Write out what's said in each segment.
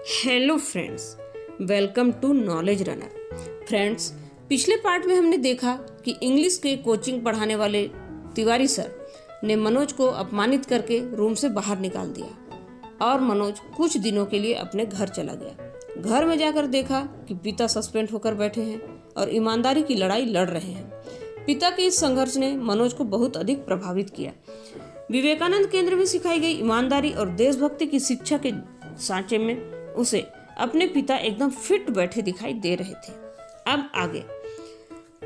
Hello friends, welcome to Knowledge Runner. Friends, पिछले part में हमने देखा कि इंग्लिश के कोचिंग पढ़ाने वाले तिवारी सर ने मनोज को अपमानित करके रूम से बाहर निकाल दिया और मनोज कुछ दिनों के लिए अपने घर चला गया। घर में जाकर देखा कि पिता सस्पेंड होकर बैठे हैं और ईमानदारी की लड़ाई लड़ रहे हैं। पिता के इस संघर्ष ने मनोज को बहुत अधिक प्रभावित किया। विवेकानंद केंद्र में सिखाई गई ईमानदारी और देशभक्ति की शिक्षा के सांचे में उसे अपने पिता एकदम फिट बैठे दिखाई दे रहे थे। अब आगे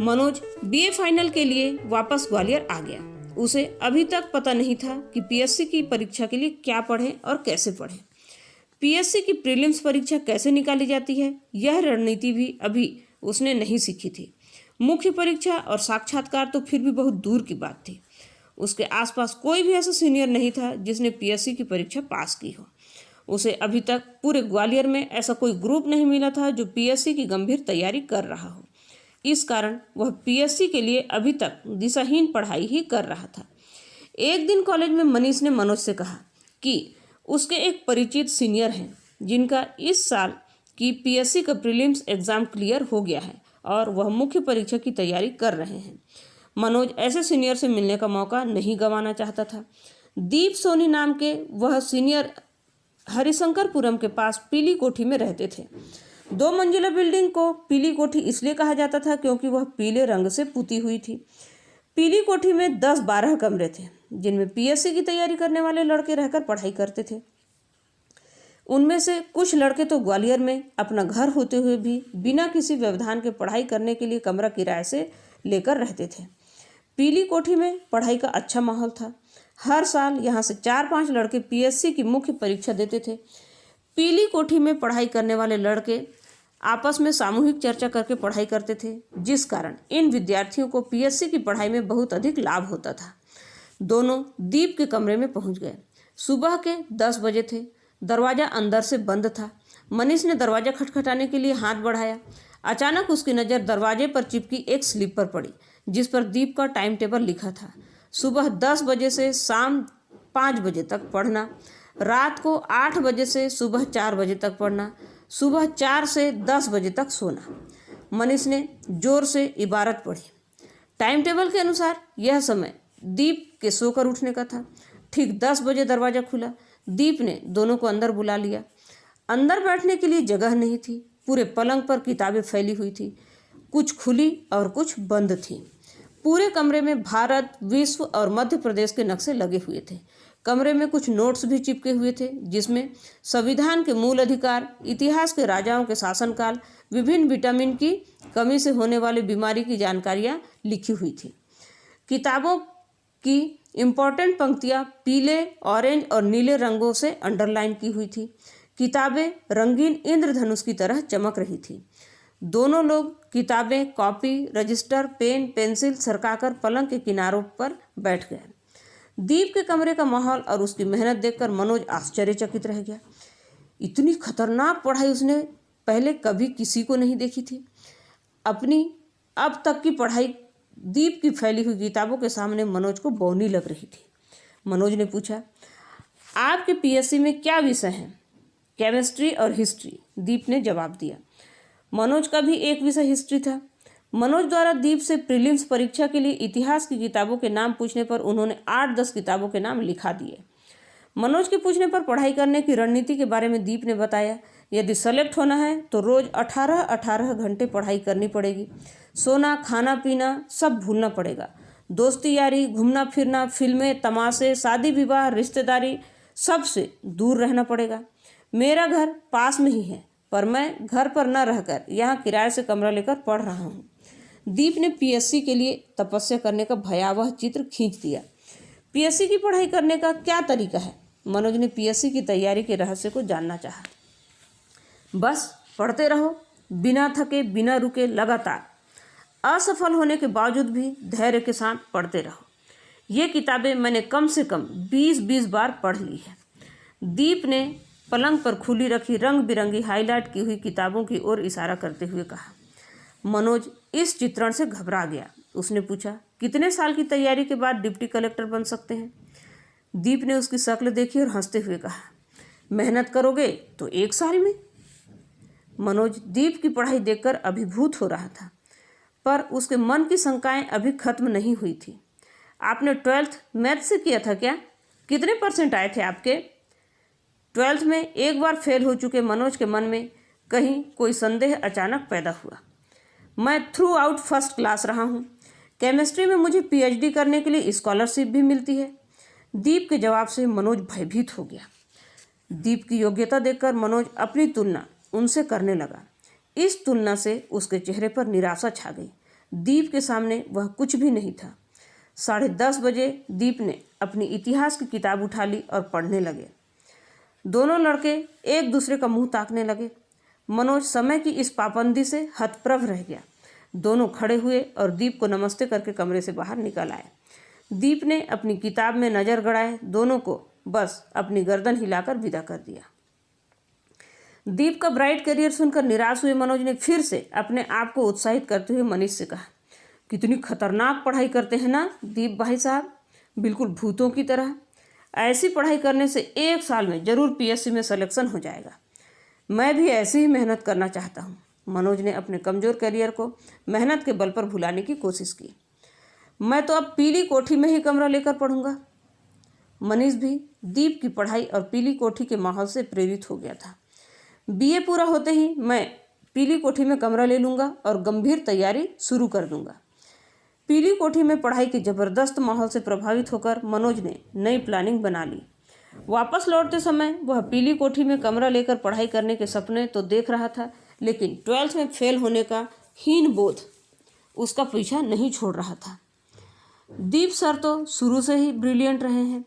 मनोज बीए फाइनल के लिए वापस ग्वालियर आ गया। उसे अभी तक पता नहीं था कि पीएससी की परीक्षा के लिए क्या पढ़ें और कैसे पढ़ें। पीएससी की प्रीलिम्स परीक्षा कैसे निकाली जाती है, यह रणनीति भी अभी उसने नहीं सीखी थी। मुख्य परीक्षा और साक्षात्कार तो फिर भी बहुत दूर की बात थी। उसके आसपास कोई भी ऐसा सीनियर नहीं था जिसने पीएससी की परीक्षा पास की हो। उसे अभी तक पूरे ग्वालियर में ऐसा कोई ग्रुप नहीं मिला था जो पीएससी की गंभीर तैयारी कर रहा हो। इस कारण वह पीएससी के लिए अभी तक दिशाहीन पढ़ाई ही कर रहा था। एक दिन कॉलेज में मनीष ने मनोज से कहा कि उसके एक परिचित सीनियर हैं जिनका इस साल की पीएससी का प्रीलिम्स एग्जाम क्लियर हो गया है और वह मुख्य परीक्षा की तैयारी कर रहे हैं। मनोज ऐसे सीनियर से मिलने का मौका नहीं गंवाना चाहता था। दीप सोनी नाम के वह सीनियर हरिशंकरपुरम के पास पीली कोठी में रहते थे। 2 मंजिला बिल्डिंग को पीली कोठी इसलिए कहा जाता था क्योंकि वह पीले रंग से पुती हुई थी। पीली कोठी में 10-12 कमरे थे जिनमें पीएससी की तैयारी करने वाले लड़के रहकर पढ़ाई करते थे। उनमें से कुछ लड़के तो ग्वालियर में अपना घर होते हुए भी बिना किसी व्यवधान के पढ़ाई करने के लिए कमरा किराए से लेकर रहते थे। पीली कोठी में पढ़ाई का अच्छा माहौल था। हर साल यहाँ से 4-5 लड़के पीएससी की मुख्य परीक्षा देते थे। पीली कोठी में पढ़ाई करने वाले लड़के आपस में सामूहिक चर्चा करके पढ़ाई करते थे, जिस कारण इन विद्यार्थियों को पीएससी की पढ़ाई में बहुत अधिक लाभ होता था। दोनों दीप के कमरे में पहुँच गए। सुबह के 10 बजे थे। दरवाज़ा अंदर से बंद था। मनीष ने दरवाज़ा खटखटाने के लिए हाथ बढ़ाया। अचानक उसकी नज़र दरवाजे पर चिपकी एक स्लिप पर पड़ी जिस पर दीप का टाइम टेबल लिखा था। सुबह 10 बजे से शाम 5 बजे तक पढ़ना, रात को 8 बजे से सुबह 4 बजे तक पढ़ना, सुबह 4 से 10 बजे तक सोना। मनीष ने जोर से इबारत पढ़ी। टाइम टेबल के अनुसार यह समय दीप के सोकर उठने का था। ठीक 10 बजे दरवाज़ा खुला। दीप ने दोनों को अंदर बुला लिया। अंदर बैठने के लिए जगह नहीं थी। पूरे पलंग पर किताबें फैली हुई थी, कुछ खुली और कुछ बंद थीं। पूरे कमरे में भारत, विश्व और मध्य प्रदेश के नक्शे लगे हुए थे। कमरे में कुछ नोट्स भी चिपके हुए थे जिसमें संविधान के मूल अधिकार, इतिहास के राजाओं के शासनकाल, विभिन्न विटामिन की कमी से होने वाली बीमारी की जानकारियाँ लिखी हुई थी। किताबों की इम्पोर्टेंट पंक्तियाँ पीले, ऑरेंज और नीले रंगों से अंडरलाइन की हुई थी। किताबें रंगीन इंद्रधनुष की तरह चमक रही थी। दोनों लोग किताबें, कॉपी, रजिस्टर, पेन, पेंसिल सरकाकर पलंग के किनारों पर बैठ गए। दीप के कमरे का माहौल और उसकी मेहनत देखकर मनोज आश्चर्यचकित रह गया। इतनी खतरनाक पढ़ाई उसने पहले कभी किसी को नहीं देखी थी। अपनी अब तक की पढ़ाई दीप की फैली हुई किताबों के सामने मनोज को बौनी लग रही थी। मनोज ने पूछा, आपके पीएससी में क्या विषय हैं? केमिस्ट्री और हिस्ट्री, दीप ने जवाब दिया। मनोज का भी एक विषय हिस्ट्री था। मनोज द्वारा दीप से प्रीलिम्स परीक्षा के लिए इतिहास की किताबों के नाम पूछने पर उन्होंने 8-10 किताबों के नाम लिखा दिए। मनोज के पूछने पर पढ़ाई करने की रणनीति के बारे में दीप ने बताया, यदि सेलेक्ट होना है तो रोज़ 18-18 घंटे पढ़ाई करनी पड़ेगी। सोना, खाना पीना सब भूलना पड़ेगा। दोस्ती यारी, घूमना फिरना, फिल्में, तमाशे, शादी विवाह, रिश्तेदारी सबसे दूर रहना पड़ेगा। मेरा घर पास में ही है पर मैं घर पर न रहकर यहाँ किराए से कमरा लेकर पढ़ रहा हूँ। दीप ने पीएससी के लिए तपस्या करने का भयावह चित्र खींच दिया। पीएससी की पढ़ाई करने का क्या तरीका है? मनोज ने पीएससी की तैयारी के रहस्य को जानना चाहा। बस पढ़ते रहो, बिना थके, बिना रुके, लगातार। असफल होने के बावजूद भी धैर्य के साथ पढ़ते रहो। ये किताबें मैंने कम से कम 20-20 बार पढ़ ली है। दीप ने पलंग पर खुली रखी रंग बिरंगी हाईलाइट की हुई किताबों की ओर इशारा करते हुए कहा। मनोज इस चित्रण से घबरा गया। उसने पूछा, कितने साल की तैयारी के बाद डिप्टी कलेक्टर बन सकते हैं? दीप ने उसकी शक्ल देखी और हंसते हुए कहा, मेहनत करोगे तो 1 साल में, मनोज दीप की पढ़ाई देखकर अभिभूत हो रहा था, पर उसके मन की शंकाएं अभी खत्म नहीं हुई थी। आपने 12th मैथ से किया था क्या? कितने % आए थे आपके? 12th में एक बार फेल हो चुके मनोज के मन में कहीं कोई संदेह अचानक पैदा हुआ। मैं थ्रू आउट फर्स्ट क्लास रहा हूँ। केमिस्ट्री में मुझे PhD करने के लिए स्कॉलरशिप भी मिलती है। दीप के जवाब से मनोज भयभीत हो गया। दीप की योग्यता देखकर मनोज अपनी तुलना उनसे करने लगा। इस तुलना से उसके चेहरे पर निराशा छा गई। दीप के सामने वह कुछ भी नहीं था। 10:30 बजे दीप ने अपनी इतिहास की किताब उठा ली और पढ़ने लगे। दोनों लड़के एक दूसरे का मुंह ताकने लगे। मनोज समय की इस पाबंदी से हतप्रभ रह गया। दोनों खड़े हुए और दीप को नमस्ते करके कमरे से बाहर निकल आए। दीप ने अपनी किताब में नज़र गड़ाए दोनों को बस अपनी गर्दन हिलाकर विदा कर दिया। दीप का ब्राइट करियर सुनकर निराश हुए मनोज ने फिर से अपने आप को उत्साहित करते हुए मनीष से कहा, कितनी खतरनाक पढ़ाई करते हैं ना दीप भाई साहब, बिल्कुल भूतों की तरह। ऐसी पढ़ाई करने से 1 साल में जरूर PSC में सिलेक्शन हो जाएगा। मैं भी ऐसी ही मेहनत करना चाहता हूँ। मनोज ने अपने कमज़ोर करियर को मेहनत के बल पर भुलाने की कोशिश की। मैं तो अब पीली कोठी में ही कमरा लेकर पढ़ूंगा। मनीष भी दीप की पढ़ाई और पीली कोठी के माहौल से प्रेरित हो गया था। BA पूरा होते ही मैं पीली कोठी में कमरा ले लूँगा और गंभीर तैयारी शुरू कर दूँगा। पीली कोठी में पढ़ाई के ज़बरदस्त माहौल से प्रभावित होकर मनोज ने नई प्लानिंग बना ली। वापस लौटते समय वह पीली कोठी में कमरा लेकर पढ़ाई करने के सपने तो देख रहा था, लेकिन 12th में फेल होने का हीन बोध उसका पीछा नहीं छोड़ रहा था। दीप सर तो शुरू से ही ब्रिलियंट रहे हैं।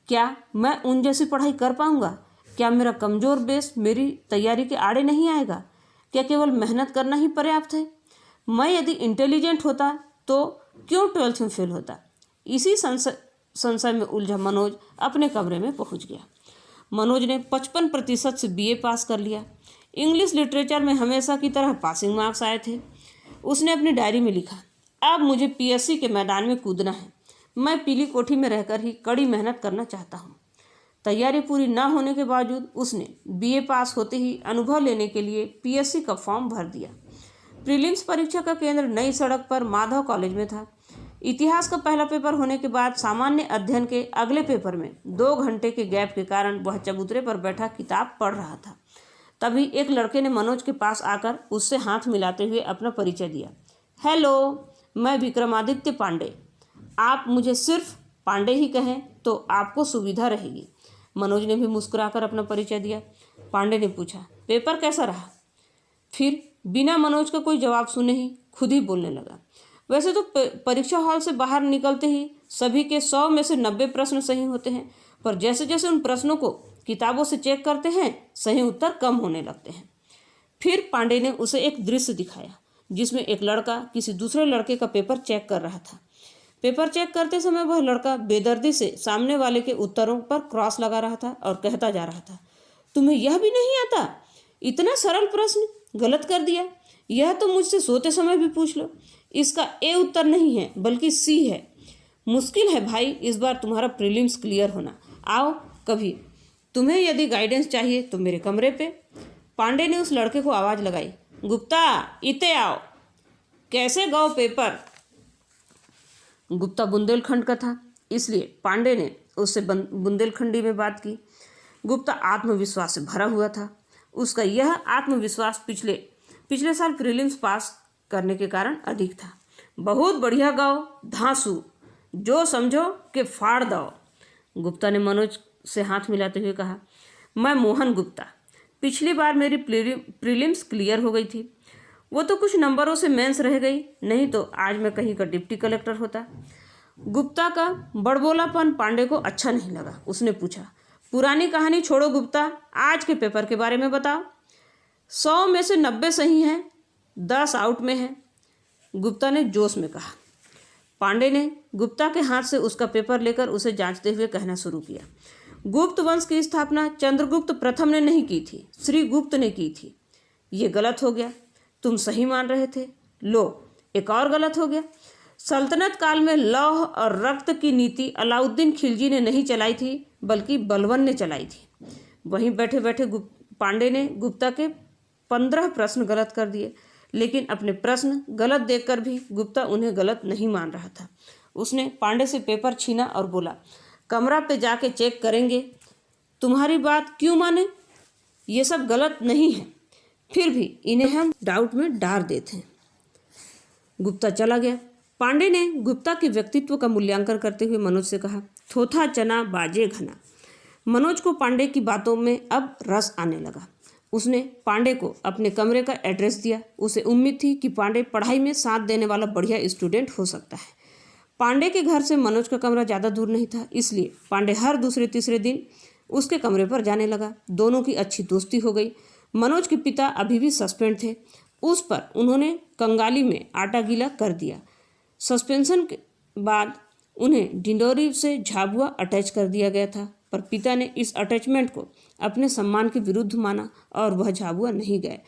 क्या मैं उन जैसी पढ़ाई कर पाऊंगा? क्या मेरा कमज़ोर बेस मेरी तैयारी के आड़े नहीं आएगा? क्या केवल मेहनत करना ही पर्याप्त है? मैं यदि इंटेलिजेंट होता तो क्यों 12th में फेल होता? इसी संशय में उलझा मनोज अपने कमरे में पहुंच गया। मनोज ने 55% से BA पास कर लिया। इंग्लिश लिटरेचर में हमेशा की तरह पासिंग मार्क्स आए थे। उसने अपनी डायरी में लिखा, अब मुझे PSC के मैदान में कूदना है। मैं पीली कोठी में रहकर ही कड़ी मेहनत करना चाहता हूँ। तैयारी पूरी न होने के बावजूद उसने BA पास होते ही अनुभव लेने के लिए PSC का फॉर्म भर दिया। प्रीलिम्स परीक्षा का केंद्र नई सड़क पर माधव कॉलेज में था। इतिहास का पहला पेपर होने के बाद सामान्य अध्ययन के अगले पेपर में 2 घंटे के गैप के कारण वह चबूतरे पर बैठा किताब पढ़ रहा था। तभी एक लड़के ने मनोज के पास आकर उससे हाथ मिलाते हुए अपना परिचय दिया। हेलो, मैं विक्रमादित्य पांडे। आप मुझे सिर्फ पांडे ही कहें तो आपको सुविधा रहेगी। मनोज ने भी मुस्कुराकर अपना परिचय दिया। पांडे ने पूछा, पेपर कैसा रहा? फिर बिना मनोज का कोई जवाब सुने ही खुद ही बोलने लगा। वैसे तो परीक्षा हॉल से बाहर निकलते ही सभी के 100 में से 90 प्रश्न सही होते हैं, पर जैसे जैसे उन प्रश्नों को किताबों से चेक करते हैं सही उत्तर कम होने लगते हैं। फिर पांडे ने उसे एक दृश्य दिखाया जिसमें एक लड़का किसी दूसरे लड़के का पेपर चेक कर रहा था। पेपर चेक करते समय वह लड़का बेदर्दी से सामने वाले के उत्तरों पर क्रॉस लगा रहा था और कहता जा रहा था, तुम्हें यह भी नहीं आता? इतना सरल प्रश्न गलत कर दिया। यह तो मुझसे सोते समय भी पूछ लो। इसका A उत्तर नहीं है बल्कि C है। मुश्किल है भाई इस बार तुम्हारा प्रीलिम्स क्लियर होना। आओ कभी, तुम्हें यदि गाइडेंस चाहिए तो मेरे कमरे पे। पांडे ने उस लड़के को आवाज़ लगाई, गुप्ता इते आओ, कैसे गाओ पेपर? गुप्ता बुंदेलखंड का था, इसलिए पांडे ने उससे बुंदेलखंडी में बात की। गुप्ता आत्मविश्वास से भरा हुआ था। उसका यह आत्मविश्वास पिछले साल प्रीलिम्स पास करने के कारण अधिक था। बहुत बढ़िया गाओ धांसू, जो समझो कि फाड़ दो। गुप्ता ने मनोज से हाथ मिलाते हुए कहा, मैं मोहन गुप्ता। पिछली बार मेरी प्रीलिम्स क्लियर हो गई थी। वो तो कुछ नंबरों से मेंस रह गई, नहीं तो आज मैं कहीं का डिप्टी कलेक्टर होता। गुप्ता का बड़बोलापन पांडे को अच्छा नहीं लगा। उसने पूछा, पुरानी कहानी छोड़ो गुप्ता, आज के पेपर के बारे में बताओ। 100 में से 90 सही हैं, 10 आउट में हैं, गुप्ता ने जोश में कहा। पांडे ने गुप्ता के हाथ से उसका पेपर लेकर उसे जांचते हुए कहना शुरू किया, गुप्त वंश की स्थापना चंद्रगुप्त प्रथम ने नहीं की थी, श्री गुप्त ने की थी। ये गलत हो गया, तुम सही मान रहे थे। लो एक और गलत हो गया। सल्तनत काल में लौह और रक्त की नीति अलाउद्दीन खिलजी ने नहीं चलाई थी बल्कि बलबन ने चलाई थी। वहीं बैठे बैठे पांडे ने गुप्ता के 15 प्रश्न गलत कर दिए, लेकिन अपने प्रश्न गलत देखकर भी गुप्ता उन्हें गलत नहीं मान रहा था। उसने पांडे से पेपर छीना और बोला, कमरा पे जाके चेक करेंगे, तुम्हारी बात क्यों माने, ये सब गलत नहीं है, फिर भी इन्हें हम डाउट में डाल देते हैं। गुप्ता चला गया। पांडे ने गुप्ता के व्यक्तित्व का मूल्यांकन करते हुए मनोज से कहा, थोथा चना बाजे घना। मनोज को पांडे की बातों में अब रस आने लगा। उसने पांडे को अपने कमरे का एड्रेस दिया। उसे उम्मीद थी कि पांडे पढ़ाई में साथ देने वाला बढ़िया स्टूडेंट हो सकता है। पांडे के घर से मनोज का कमरा ज़्यादा दूर नहीं था, इसलिए पांडे हर दूसरे तीसरे दिन उसके कमरे पर जाने लगा। दोनों की अच्छी दोस्ती हो गई। मनोज के पिता अभी भी सस्पेंड थे। उस पर उन्होंने कंगाली में आटा गीला कर दिया। सस्पेंशन के बाद उन्हें डिंडोरी से झाबुआ अटैच कर दिया गया था, पर पिता ने इस अटैचमेंट को अपने सम्मान के विरुद्ध माना और वह झाबुआ नहीं गए।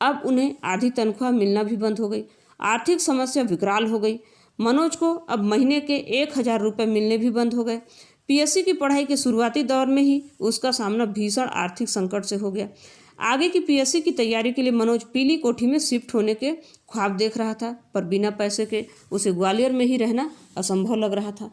अब उन्हें आधी तनख्वाह मिलना भी बंद हो गई। आर्थिक समस्या विकराल हो गई। मनोज को अब महीने के 1000 रुपये मिलने भी बंद हो गए। पीएससी की पढ़ाई के शुरुआती दौर में ही उसका सामना भीषण आर्थिक संकट से हो गया। आगे की पीएससी की तैयारी के लिए मनोज पीली कोठी में शिफ्ट होने के ख्वाब देख रहा था, पर बिना पैसे के उसे ग्वालियर में ही रहना असंभव लग रहा था।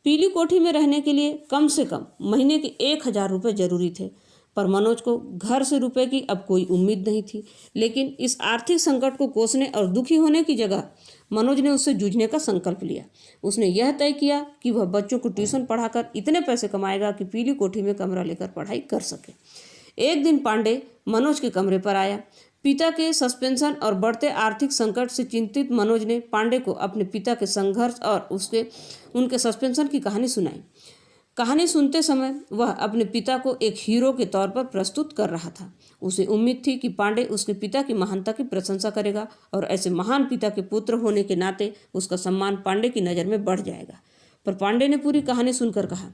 पीली कोठी में रहने के लिए कम से कम महीने के 1000 रुपये जरूरी थे, पर मनोज को घर से रुपए की अब कोई उम्मीद नहीं थी। लेकिन इस आर्थिक संकट को कोसने और दुखी होने की जगह मनोज ने उससे जूझने का संकल्प लिया। उसने यह तय किया कि वह बच्चों को ट्यूशन पढ़ाकर इतने पैसे कमाएगा कि पीली कोठी में कमरा लेकर पढ़ाई कर सके। एक दिन पांडे मनोज के कमरे पर आया। पिता के सस्पेंशन और बढ़ते आर्थिक संकट से चिंतित मनोज ने पांडे को अपने पिता के संघर्ष और उनके सस्पेंशन की कहानी सुनाई। कहानी सुनते समय वह अपने पिता को एक हीरो के तौर पर प्रस्तुत कर रहा था। उसे उम्मीद थी कि पांडे उसके पिता की महानता की प्रशंसा करेगा और ऐसे महान पिता के पुत्र होने के नाते उसका सम्मान पांडे की नज़र में बढ़ जाएगा। पर पांडे ने पूरी कहानी सुनकर कहा,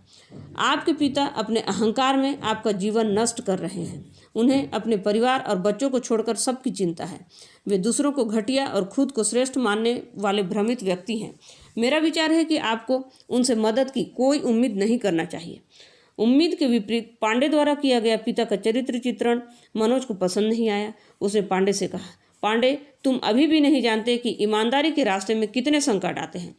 आपके पिता अपने अहंकार में आपका जीवन नष्ट कर रहे हैं। उन्हें अपने परिवार और बच्चों को छोड़कर सबकी चिंता है। वे दूसरों को घटिया और खुद को श्रेष्ठ मानने वाले भ्रमित व्यक्ति हैं। मेरा विचार है कि आपको उनसे मदद की कोई उम्मीद नहीं करना चाहिए। उम्मीद के विपरीत पांडे द्वारा किया गया पिता का चरित्र चित्रण मनोज को पसंद नहीं आया। उसने पांडे से कहा, पांडे, तुम अभी भी नहीं जानते कि ईमानदारी के रास्ते में कितने संकट आते हैं।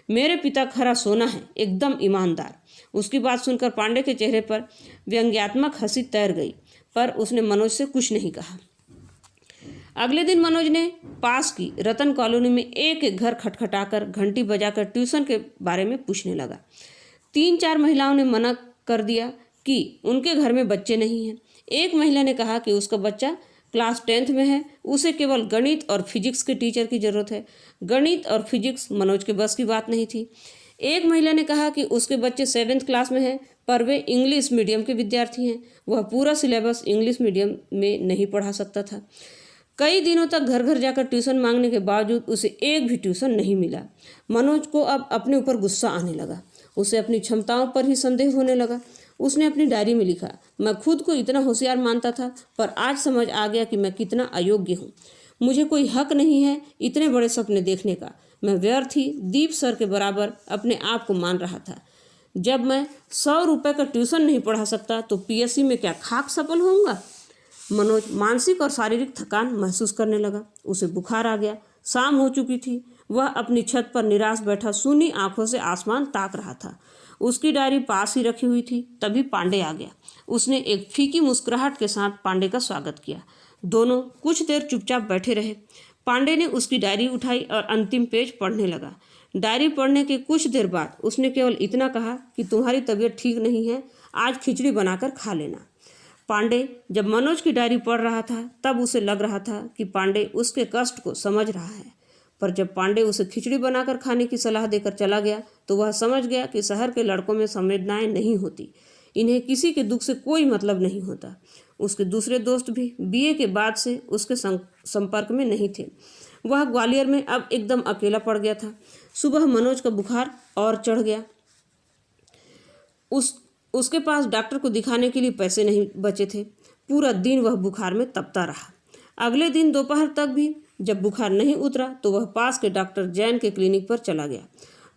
मेरे पिता खरा सोना है, एकदम ईमानदार। उसकी बात सुनकर पांडे के चेहरे पर व्यंग्यात्मक हंसी तैर गई, पर उसने मनोज से कुछ नहीं कहा। अगले दिन मनोज ने पास की रतन कॉलोनी में एक एक घर खटखटाकर घंटी बजाकर ट्यूशन के बारे में पूछने लगा। 3-4 महिलाओं ने मना कर दिया कि उनके घर में बच्चे नहीं हैं। एक महिला ने कहा कि उसका बच्चा क्लास 10th में है, उसे केवल गणित और फिजिक्स के टीचर की ज़रूरत है। गणित और फिजिक्स मनोज के बस की बात नहीं थी। एक महिला ने कहा कि उसके बच्चे 7th क्लास में हैं, पर वे इंग्लिश मीडियम के विद्यार्थी हैं। वह पूरा सिलेबस इंग्लिश मीडियम में नहीं पढ़ा सकता था। कई दिनों तक घर घर जाकर ट्यूशन मांगने के बावजूद उसे एक भी ट्यूशन नहीं मिला। मनोज को अब अपने ऊपर गुस्सा आने लगा। उसे अपनी क्षमताओं पर ही संदेह होने लगा। उसने अपनी डायरी में लिखा, मैं खुद को इतना होशियार मानता था, पर आज समझ आ गया कि मैं कितना अयोग्य हूँ। मुझे कोई हक नहीं है इतने बड़े सपने देखने का। मैं व्यर्थ ही दीप सर के बराबर अपने आप को मान रहा था। जब मैं 100 रुपये का ट्यूशन नहीं पढ़ा सकता तो पीएससी में क्या खाक सफल होऊंगा। मनोज मानसिक और शारीरिक थकान महसूस करने लगा। उसे बुखार आ गया। शाम हो चुकी थी। वह अपनी छत पर निराश बैठा सूनी आंखों से आसमान ताक रहा था। उसकी डायरी पास ही रखी हुई थी। तभी पांडे आ गया। उसने एक फीकी मुस्कुराहट के साथ पांडे का स्वागत किया। दोनों कुछ देर चुपचाप बैठे रहे। पांडे ने उसकी डायरी उठाई और अंतिम पेज पढ़ने लगा। डायरी पढ़ने के कुछ देर बाद उसने केवल इतना कहा कि तुम्हारी तबीयत ठीक नहीं है, आज खिचड़ी बनाकर खा लेना। पांडे जब मनोज की डायरी पढ़ रहा था तब उसे लग रहा था कि पांडे उसके कष्ट को समझ रहा है, पर जब पांडे उसे खिचड़ी बनाकर खाने की सलाह देकर चला गया तो वह समझ गया कि शहर के लड़कों में संवेदनाएं नहीं होती। इन्हें किसी के दुख से कोई मतलब नहीं होता। उसके दूसरे दोस्त भी बीए के बाद से उसके संपर्क में नहीं थे। वह ग्वालियर में अब एकदम अकेला पड़ गया था। सुबह मनोज का बुखार और चढ़ गया। उसके पास डॉक्टर को दिखाने के लिए पैसे नहीं बचे थे। पूरा दिन वह बुखार में तपता रहा। अगले दिन दोपहर तक भी जब बुखार नहीं उतरा तो वह पास के डॉक्टर जैन के क्लिनिक पर चला गया।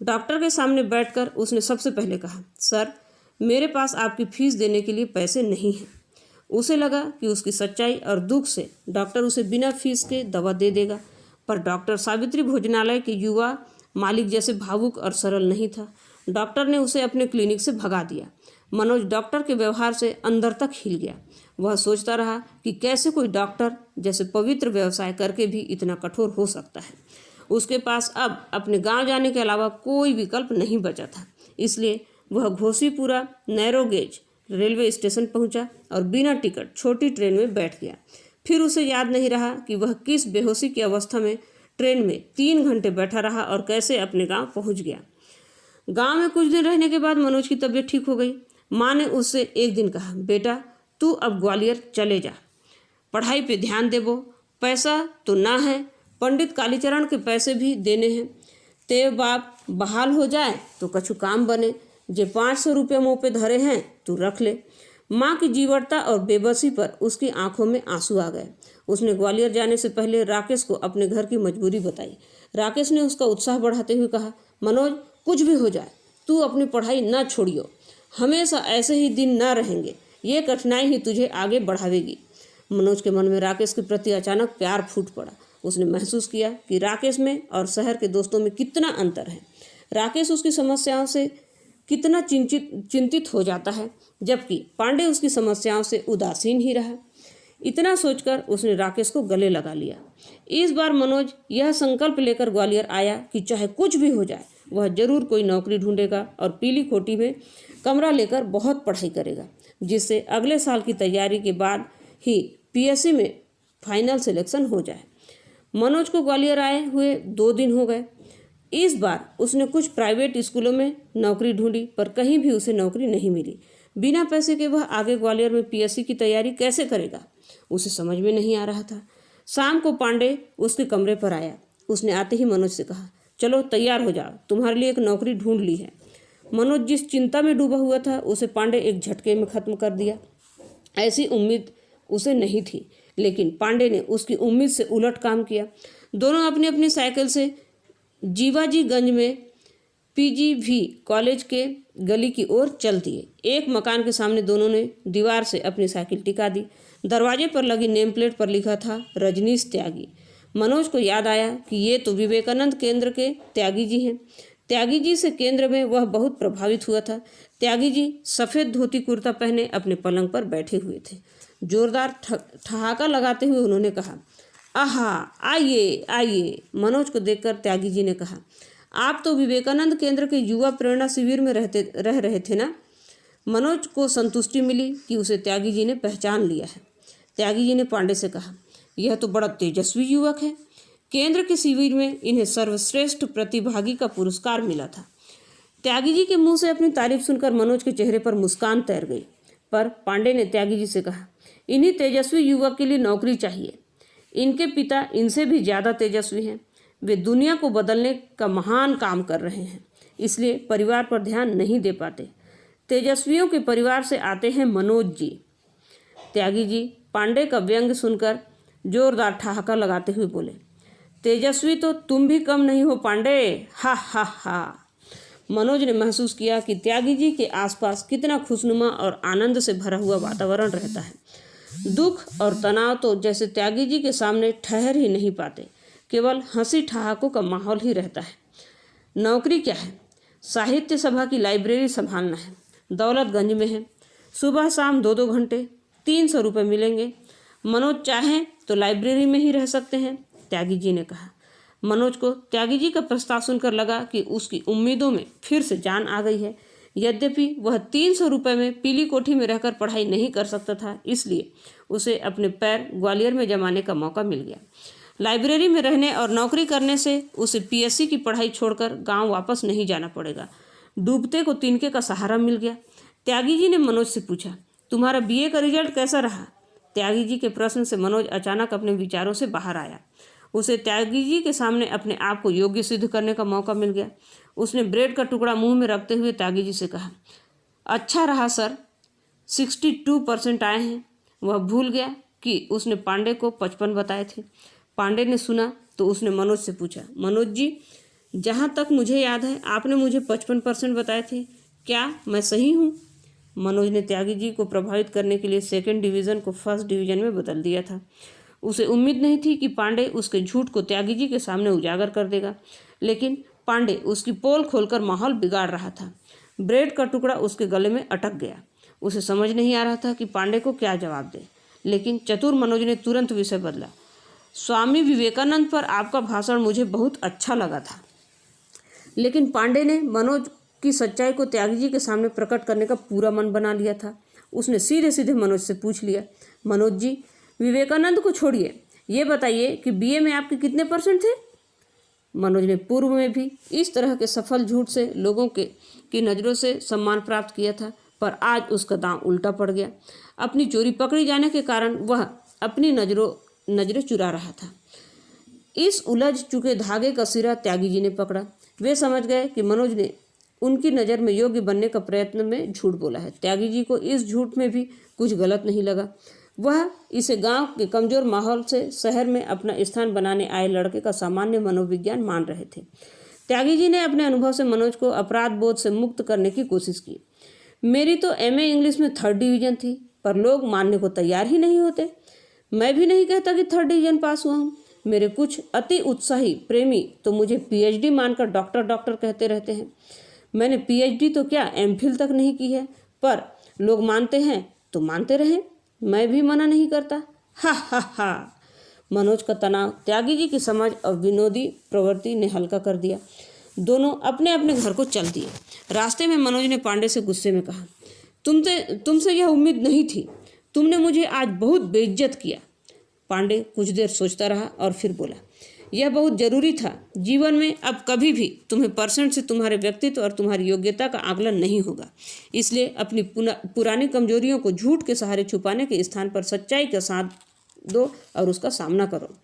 डॉक्टर के सामने बैठकर उसने सबसे पहले कहा, सर, मेरे पास आपकी फीस देने के लिए पैसे नहीं हैं। उसे लगा कि उसकी सच्चाई और दुख से डॉक्टर उसे बिना फीस के दवा दे देगा, पर डॉक्टर सावित्री भोजनालय के युवा मालिक जैसे भावुक और सरल नहीं था। डॉक्टर ने उसे अपने क्लिनिक से भगा दिया। मनोज डॉक्टर के व्यवहार से अंदर तक हिल गया। वह सोचता रहा कि कैसे कोई डॉक्टर जैसे पवित्र व्यवसाय करके भी इतना कठोर हो सकता है। उसके पास अब अपने गांव जाने के अलावा कोई विकल्प नहीं बचा था। इसलिए वह Ghosipura narrow gauge railway station पहुंचा और बिना टिकट छोटी ट्रेन में बैठ गया। फिर उसे याद नहीं रहा कि वह किस बेहोशी की अवस्था में ट्रेन में 3 घंटे बैठा रहा और कैसे अपने गांव पहुंच गया। गांव में कुछ दिन रहने के बाद मनोज की तबीयत ठीक हो गई। माँ ने उससे एक दिन कहा, बेटा तू अब ग्वालियर चले जा, पढ़ाई पे ध्यान देबो, पैसा तो ना है, पंडित कालीचरण के पैसे भी देने हैं, ते बाप बहाल हो जाए तो कछु काम बने, जे 500 रुपये मुँह पे धरे हैं तू रख ले। माँ की जीवटता और बेबसी पर उसकी आंखों में आंसू आ गए। उसने ग्वालियर जाने से पहले राकेश को अपने घर की मजबूरी बताई। राकेश ने उसका उत्साह बढ़ाते हुए कहा, मनोज कुछ भी हो जाए तू अपनी पढ़ाई ना छोड़ियो, हमेशा ऐसे ही दिन ना रहेंगे, ये कठिनाई ही तुझे आगे बढ़ावेगी। मनोज के मन में राकेश के प्रति अचानक प्यार फूट पड़ा। उसने महसूस किया कि राकेश में और शहर के दोस्तों में कितना अंतर है। राकेश उसकी समस्याओं से कितना चिंतित हो जाता है, जबकि पांडे उसकी समस्याओं से उदासीन ही रहा। इतना सोचकर उसने राकेश को गले लगा लिया। इस बार मनोज यह संकल्प लेकर ग्वालियर आया कि चाहे कुछ भी हो जाए वह जरूर कोई नौकरी ढूंढेगा और पीली कोठी में कमरा लेकर बहुत पढ़ाई करेगा, जिससे अगले साल की तैयारी के बाद ही पीएससी में फाइनल सिलेक्शन हो जाए। मनोज को ग्वालियर आए हुए 2 दिन हो गए। इस बार उसने कुछ प्राइवेट स्कूलों में नौकरी ढूंढी, पर कहीं भी उसे नौकरी नहीं मिली। बिना पैसे के वह आगे ग्वालियर में पीएससी की तैयारी कैसे करेगा, उसे समझ में नहीं आ रहा था। शाम को पांडे उसके कमरे पर आया। उसने आते ही मनोज से कहा, चलो तैयार हो जाओ, तुम्हारे लिए एक नौकरी ढूंढ ली है। मनोज जिस चिंता में डूबा हुआ था उसे पांडे एक झटके में खत्म कर दिया। ऐसी उम्मीद उसे नहीं थी, लेकिन पांडे ने उसकी उम्मीद से उलट काम किया। दोनों अपनी अपनी साइकिल से जीवाजीगंज में पीजीवी कॉलेज के गली की ओर चल दिए। एक मकान के सामने दोनों ने दीवार से अपनी साइकिल टिका दी। दरवाजे पर लगी नेम प्लेट पर लिखा था रजनीश त्यागी। मनोज को याद आया कि ये तो विवेकानंद केंद्र के त्यागी जी हैं। त्यागी जी से केंद्र में वह बहुत प्रभावित हुआ था। त्यागी जी सफ़ेद धोती कुर्ता पहने अपने पलंग पर बैठे हुए थे। जोरदार ठहाका लगाते हुए उन्होंने कहा, आहा आइए आइए। मनोज को देखकर त्यागी जी ने कहा, आप तो विवेकानंद केंद्र के युवा प्रेरणा शिविर में रह रहे थे ना। मनोज को संतुष्टि मिली कि उसे त्यागी जी ने पहचान लिया है। त्यागी जी ने पांडे से कहा, यह तो बड़ा तेजस्वी युवक है। केंद्र के शिविर में इन्हें सर्वश्रेष्ठ प्रतिभागी का पुरस्कार मिला था। त्यागी जी के मुंह से अपनी तारीफ सुनकर मनोज के चेहरे पर मुस्कान तैर गई। पर पांडे ने त्यागी जी से कहा, इन्हीं तेजस्वी युवक के लिए नौकरी चाहिए। इनके पिता इनसे भी ज़्यादा तेजस्वी हैं। वे दुनिया को बदलने का महान काम कर रहे हैं, इसलिए परिवार पर ध्यान नहीं दे पाते। तेजस्वियों के परिवार से आते हैं मनोज जी। त्यागी जी पांडे का व्यंग सुनकर जोरदार ठहाका लगाते हुए बोले, तेजस्वी तो तुम भी कम नहीं हो पांडे, हा हा हा। मनोज ने महसूस किया कि त्यागी जी के आसपास कितना खुशनुमा और आनंद से भरा हुआ वातावरण रहता है। दुख और तनाव तो जैसे त्यागी जी के सामने ठहर ही नहीं पाते, केवल हंसी ठहाकों का माहौल ही रहता है। नौकरी क्या है, साहित्य सभा की लाइब्रेरी संभालना है, दौलतगंज में है। सुबह शाम 2-2 घंटे, 300 रुपये मिलेंगे। मनोज चाहें तो लाइब्रेरी में ही रह सकते हैं, त्यागी जी ने कहा। मनोज को त्यागी जी का प्रस्ताव सुनकर लगा कि उसकी उम्मीदों में फिर से जान आ गई है। यद्यपि वह 300 रुपये में पीली कोठी में रहकर पढ़ाई नहीं कर सकता था, इसलिए उसे अपने पैर ग्वालियर में जमाने का मौका मिल गया। लाइब्रेरी में रहने और नौकरी करने से उसे पीएससी की पढ़ाई छोड़कर गांव वापस नहीं जाना पड़ेगा। डूबते को तिनके का सहारा मिल गया। त्यागी जी ने मनोज से पूछा, तुम्हारा बीए का रिजल्ट कैसा रहा? त्यागी जी के प्रश्न से मनोज अचानक अपने विचारों से बाहर आया। उसे त्यागी जी के सामने अपने आप को योग्य सिद्ध करने का मौका मिल गया। उसने ब्रेड का टुकड़ा मुंह में रखते हुए त्यागी जी से कहा, अच्छा रहा सर, 62% आए हैं। वह भूल गया कि उसने पांडे को 55 बताए थे। पांडे ने सुना तो उसने मनोज से पूछा, मनोज जी, जहाँ तक मुझे याद है आपने मुझे 55% बताए थे, क्या मैं सही हूँ? मनोज ने त्यागी जी को प्रभावित करने के लिए सेकंड डिवीज़न को फर्स्ट डिवीज़न में बदल दिया था। उसे उम्मीद नहीं थी कि पांडे उसके झूठ को त्यागी जी के सामने उजागर कर देगा, लेकिन पांडे उसकी पोल खोलकर माहौल बिगाड़ रहा था। ब्रेड का टुकड़ा उसके गले में अटक गया। उसे समझ नहीं आ रहा था कि पांडे को क्या जवाब दे, लेकिन चतुर मनोज ने तुरंत विषय बदला। स्वामी विवेकानंद पर आपका भाषण मुझे बहुत अच्छा लगा था। लेकिन पांडे ने मनोज की सच्चाई को त्यागी जी के सामने प्रकट करने का पूरा मन बना लिया था। उसने सीधे सीधे मनोज से पूछ लिया, मनोज जी, विवेकानंद को छोड़िए, ये बताइए कि बीए में आपके कितने % थे? मनोज ने पूर्व में भी इस तरह के सफल झूठ से लोगों की नज़रों से सम्मान प्राप्त किया था, पर आज उसका दांव उल्टा पड़ गया। अपनी चोरी पकड़ी जाने के कारण वह अपनी नजरें चुरा रहा था। इस उलझ चुके धागे का सिरा त्यागी जी ने पकड़ा। वे समझ गए कि मनोज ने उनकी नज़र में योग्य बनने का प्रयत्न में झूठ बोला है। त्यागी जी को इस झूठ में भी कुछ गलत नहीं लगा। वह इसे गांव के कमज़ोर माहौल से शहर में अपना स्थान बनाने आए लड़के का सामान्य मनोविज्ञान मान रहे थे। त्यागी जी ने अपने अनुभव से मनोज को अपराध बोध से मुक्त करने की कोशिश की। मेरी तो MA इंग्लिश में 3rd डिवीज़न थी, पर लोग मानने को तैयार ही नहीं होते। मैं भी नहीं कहता कि 3rd डिवीज़न पास हुआ हूँ। मेरे कुछ अति उत्साही प्रेमी तो मुझे PhD मानकर डॉक्टर कहते रहते हैं। मैंने PhD तो क्या MPhil तक नहीं की है, पर लोग मानते हैं तो मानते रहें, मैं भी मना नहीं करता। हा हा हा। मनोज का तनाव त्यागी जी की समझ और विनोदी प्रवृत्ति ने हल्का कर दिया। दोनों अपने अपने घर को चल दिए। रास्ते में मनोज ने पांडे से गुस्से में कहा, तुमसे यह उम्मीद नहीं थी, तुमने मुझे आज बहुत बेइज्जत किया। पांडे कुछ देर सोचता रहा और फिर बोला, यह बहुत जरूरी था। जीवन में अब कभी भी तुम्हें % से तुम्हारे व्यक्तित्व और तुम्हारी योग्यता का आकलन नहीं होगा। इसलिए अपनी पुरानी कमजोरियों को झूठ के सहारे छुपाने के स्थान पर सच्चाई का साथ दो और उसका सामना करो।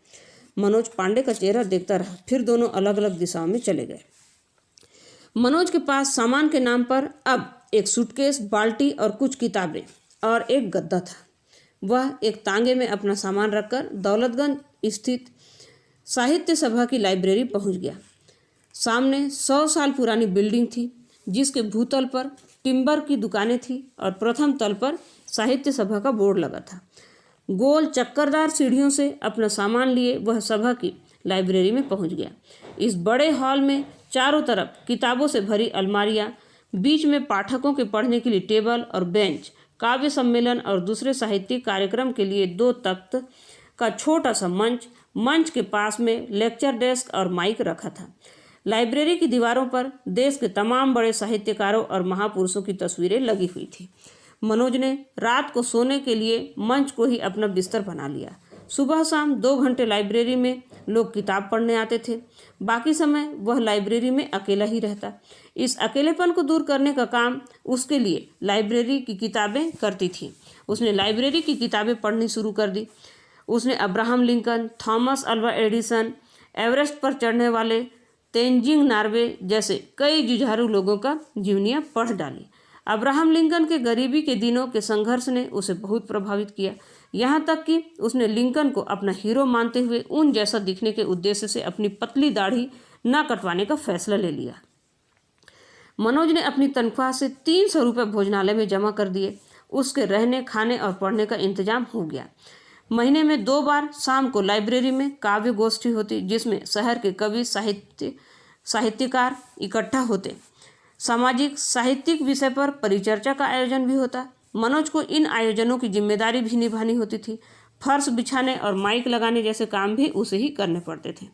मनोज पांडे का चेहरा देखता रहा। फिर दोनों अलग अलग दिशाओं में चले गए। मनोज के पास सामान के नाम पर अब एक सूटकेस, बाल्टी और कुछ किताबें और एक गद्दा था। वह एक तांगे में अपना सामान रखकर दौलतगंज स्थित साहित्य सभा की लाइब्रेरी पहुंच गया। सामने 100 साल पुरानी बिल्डिंग थी, जिसके भूतल पर टिम्बर की दुकानें थी और प्रथम तल पर साहित्य सभा का बोर्ड लगा था। गोल चक्करदार सीढ़ियों से अपना सामान लिए वह सभा की लाइब्रेरी में पहुंच गया। इस बड़े हॉल में चारों तरफ किताबों से भरी अलमारियां, बीच में पाठकों के पढ़ने के लिए टेबल और बेंच, काव्य सम्मेलन और दूसरे साहित्यिक कार्यक्रम के लिए 2 तख्त का छोटा सा मंच के पास में लेक्चर डेस्क और माइक रखा था। लाइब्रेरी की दीवारों पर देश के तमाम बड़े साहित्यकारों और महापुरुषों की तस्वीरें लगी हुई थी। मनोज ने रात को सोने के लिए मंच को ही अपना बिस्तर बना लिया। सुबह शाम 2 घंटे लाइब्रेरी में लोग किताब पढ़ने आते थे। बाकी समय वह लाइब्रेरी में अकेला ही रहता। इस अकेलेपन को दूर करने का काम उसके लिए लाइब्रेरी की किताबें करती थी। उसने लाइब्रेरी की किताबें पढ़नी शुरू कर दी। उसने Abraham Lincoln, Thomas Alva Edison, Everest पर चढ़ने वाले तेंजिंग नार्वे जैसे कई जुझारू लोगों का जीवनियाँ पढ़ डाली। अब्राहम लिंकन के गरीबी के दिनों के संघर्ष ने उसे बहुत प्रभावित किया, यहाँ तक कि उसने लिंकन को अपना हीरो मानते हुए उन जैसा दिखने के उद्देश्य से अपनी पतली दाढ़ी न कटवाने का फैसला ले लिया। मनोज ने अपनी तनख्वाह से 300 रुपये भोजनालय में जमा कर दिए। उसके रहने, खाने और पढ़ने का इंतजाम हो गया। महीने में 2 बार शाम को लाइब्रेरी में काव्य गोष्ठी होती, जिसमें शहर के कवि, साहित्यकार इकट्ठा होते। सामाजिक साहित्यिक विषय पर परिचर्चा का आयोजन भी होता। मनोज को इन आयोजनों की जिम्मेदारी भी निभानी होती थी। फर्श बिछाने और माइक लगाने जैसे काम भी उसे ही करने पड़ते थे।